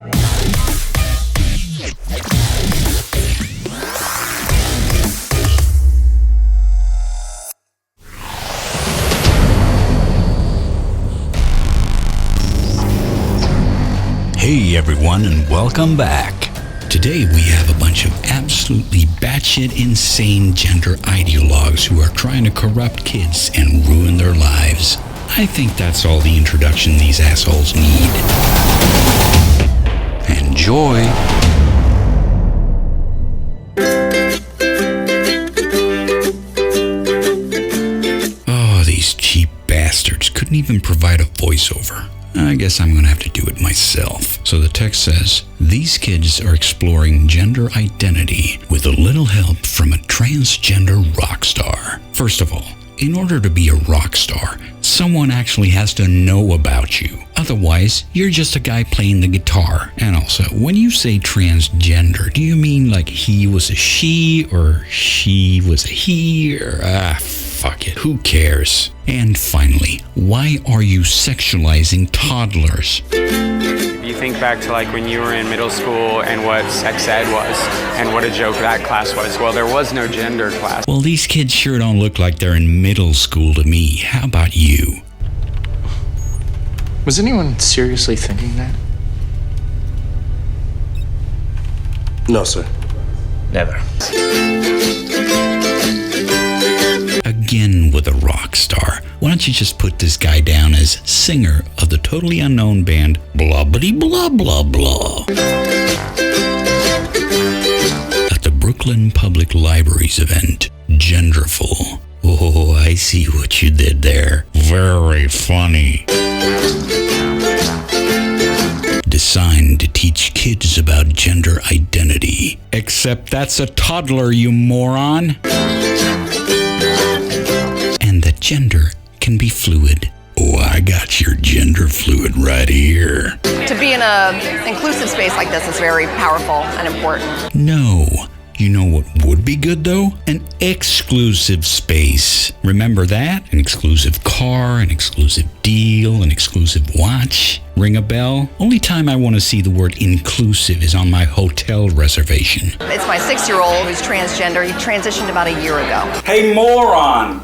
Hey everyone, and welcome back. Today we have a bunch of absolutely batshit insane gender ideologues who are trying to corrupt kids and ruin their lives. I think that's all the introduction these assholes need. Enjoy! Oh, these cheap bastards couldn't even provide a voiceover. I guess I'm gonna have to do it myself. So the text says, these kids are exploring gender identity with a little help from a transgender rock star. First of all, in order to be a rock star, someone actually has to know about you. Otherwise, you're just a guy playing the guitar. And also, when you say transgender, do you mean like he was a she or she was a he or fuck it, who cares? And finally, why are you sexualizing toddlers? If you think back to like when you were in middle school and what sex ed was and what a joke that class was, well, there was no gender class. Well, these kids sure don't look like they're in middle school to me. How about you? Was anyone seriously thinking that? No, sir. Never. Again with a rock star. Why don't you just put this guy down as singer of the totally unknown band Blah Bitty Blah Blah Blah. At the Brooklyn Public Library's event, Genderful. Oh, I see what you did there. Very funny. Designed to teach kids about gender identity. Except that's a toddler, you moron. And that gender can be fluid. Oh, I got your gender fluid right here. To be in an inclusive space like this is very powerful and important. No. You know what would be good though? An exclusive space. Remember that? An exclusive car, an exclusive deal, an exclusive watch. Ring a bell? Only time I want to see the word inclusive is on my hotel reservation. It's my 6-year-old who's transgender. He transitioned about a year ago. Hey, moron!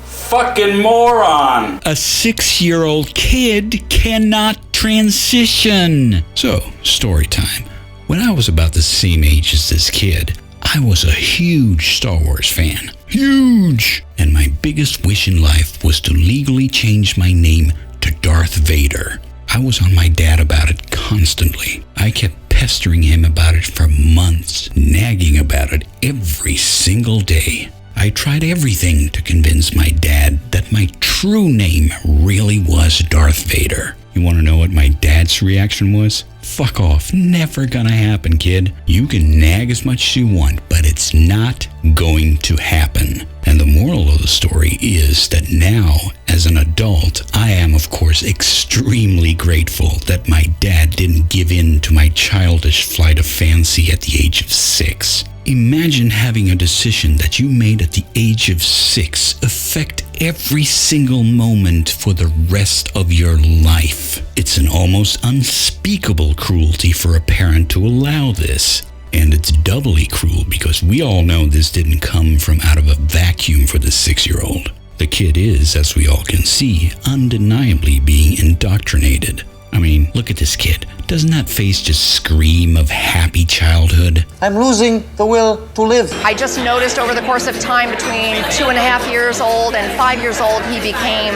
Fucking moron! A 6-year-old kid cannot transition. So, story time. When I was about the same age as this kid, I was a huge Star Wars fan. Huge! And my biggest wish in life was to legally change my name to Darth Vader. I was on my dad about it constantly. I kept pestering him about it for months, nagging about it every single day. I tried everything to convince my dad that my true name really was Darth Vader. You want to know what my dad's reaction was? Fuck off. Never gonna happen, kid. You can nag as much as you want, but it's not going to happen. And the moral of the story is that now, as an adult, I am, of course, extremely grateful that my dad didn't give in to my childish flight of fancy at the age of 6. Imagine having a decision that you made at the age of 6 affect every single moment for the rest of your life. It's an almost unspeakable cruelty for a parent to allow this. And it's doubly cruel because we all know this didn't come from out of a vacuum for the 6-year-old. The kid is, as we all can see, undeniably being indoctrinated. I mean, look at this kid. Doesn't that face just scream of happy childhood? I'm losing the will to live. I just noticed over the course of time between 2.5 years old and 5 years old, he became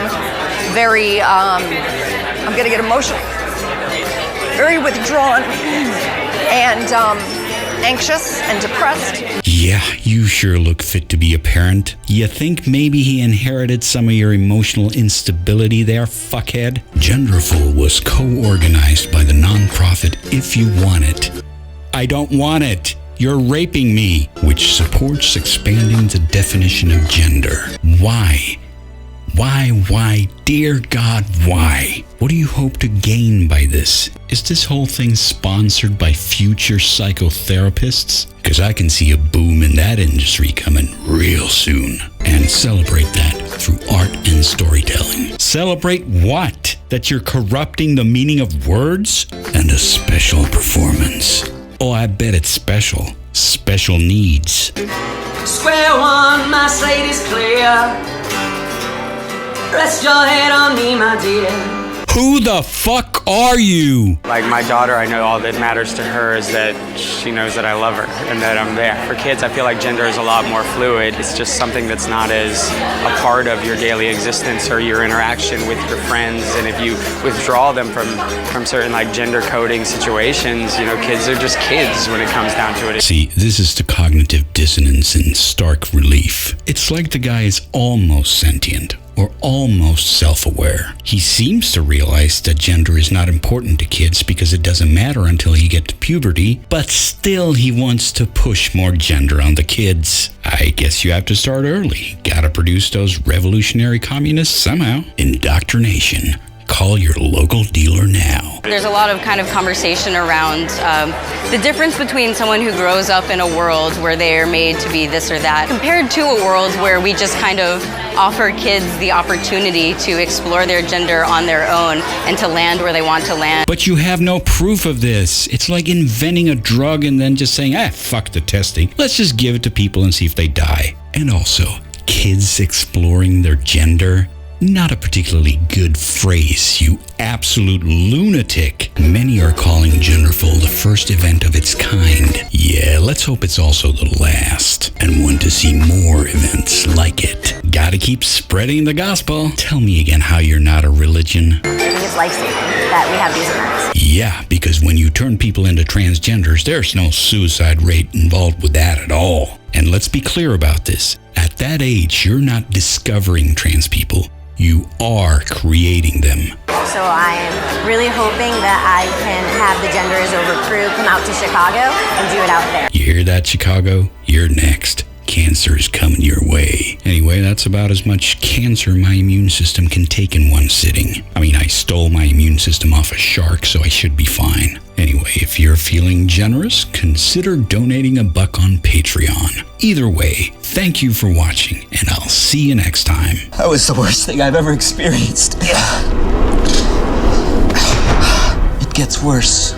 very, I'm gonna get emotional, very withdrawn and anxious and depressed. Yeah, you sure look fit to be a parent. You think maybe he inherited some of your emotional instability there, fuckhead? Genderful was co-organized by the nonprofit If You Want It. I don't want it. You're raping me, which supports expanding the definition of gender. Why? Why, dear God, why? What do you hope to gain by this? Is this whole thing sponsored by future psychotherapists? Because I can see a boom in that industry coming real soon. And celebrate that through art and storytelling. Celebrate what? That you're corrupting the meaning of words? And a special performance. Oh, I bet it's special. Special needs. Square one, my slate is clear. Rest your head on me, my dear. Who the fuck are you? Like my daughter, I know all that matters to her is that she knows that I love her and that I'm there. For kids, I feel like gender is a lot more fluid. It's just something that's not as a part of your daily existence or your interaction with your friends. And if you withdraw them from certain like gender coding situations, you know, kids are just kids when it comes down to it. See, this is the cognitive dissonance in stark relief. It's like the guy is almost sentient. Or almost self-aware. He seems to realize that gender is not important to kids because it doesn't matter until you get to puberty, but still he wants to push more gender on the kids. I guess you have to start early. Gotta produce those revolutionary communists somehow. Indoctrination. Call your local dealer now. There's a lot of kind of conversation around the difference between someone who grows up in a world where they are made to be this or that, compared to a world where we just kind of offer kids the opportunity to explore their gender on their own and to land where they want to land. But you have no proof of this. It's like inventing a drug and then just saying, fuck the testing. Let's just give it to people and see if they die. And also, kids exploring their gender. Not a particularly good phrase, you absolute lunatic. Many are calling Genderful the first event of its kind. Yeah, let's hope it's also the last, and want to see more events like it. Gotta keep spreading the gospel. Tell me again how you're not a religion. I think it's life-saving that we have these events. Yeah, because when you turn people into transgenders, there's no suicide rate involved with that at all. And let's be clear about this. At that age, you're not discovering trans people. You are creating them. So I'm really hoping that I can have the Gender Is Over crew come out to Chicago and do it out there. You hear that, Chicago? You're next. Cancer is coming your way. Anyway, that's about as much cancer my immune system can take in one sitting. I mean, I stole my immune system off a shark, so I should be fine. Anyway, if you're feeling generous, consider donating $1 on Patreon. Either way, thank you for watching, and I'll see you next time. That was the worst thing I've ever experienced. It gets worse.